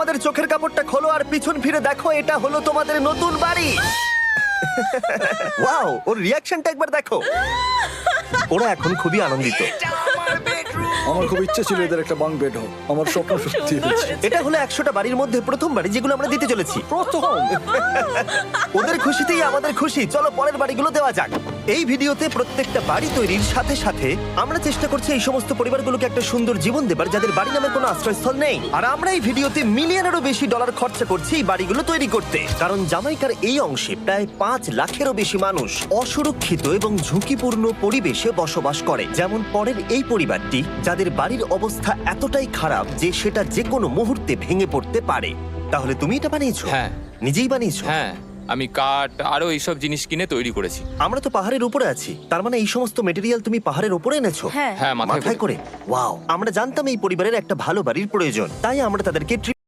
তোমাদের চোখের কাপড়টা খোলো আর পিছন ফিরে দেখো, এটা হলো তোমাদের নতুন বাড়ি। ওয়াও, ওর রিয়াকশনটা একবার দেখো। ওরা এখন খুবই আনন্দিত। আমার খুব ইচ্ছে ছিল এদের একটা বাঙ্ক বেড হোক, আমার স্বপ্ন সত্যি হয়েছে। এটা হলো 100টা বাড়ির মধ্যে প্রথম বাড়ি যেগুলো আমরা দিতে চলেছি। প্রথম ওদের খুশিতেই আমাদের খুশি। চলো পরের বাড়িগুলো দেওয়া যাক। এই ভিডিওতে প্রত্যেকটা বাড়ি তৈরির সাথে সাথে আমরা চেষ্টা করছি এই সমস্ত পরিবারগুলোকে একটা সুন্দর জীবন দেবার যাদের বাড়ি নামে কোনো আশ্রয়স্থল নেই। আর আমরা এই ভিডিওতে মিলিয়নেরও বেশি ডলার খরচা করছি এই বাড়িগুলো তৈরি করতে, কারণ জামাইকার এই অংশে প্রায় 5 লাখেরও বেশি মানুষ অসুরক্ষিত এবং ঝুঁকিপূর্ণ পরিবেশে বসবাস করে। যেমন পরের এই পরিবারটি, যাদের বাড়ির অবস্থা এতটাই খারাপ যে সেটা যে কোনো মুহূর্তে ভেঙে পড়তে পারে। তাহলে তুমি এটা বানিয়েছো? হ্যাঁ। নিজেই বানিয়েছো? হ্যাঁ, আমি কাঠ আরো এইসব জিনিস কিনে তৈরি করেছি। আমরা তো পাহাড়ের উপরে আছি, তার মানে এই সমস্ত মেটেরিয়াল তুমি পাহাড়ের উপরে এনেছো? হ্যাঁ হ্যাঁ, মাথায় মাথায় করে। ওয়াও, আমরা জানতাম এই পরিবারের একটা ভালো বাড়ির প্রয়োজন, তাই আমরা তাদেরকে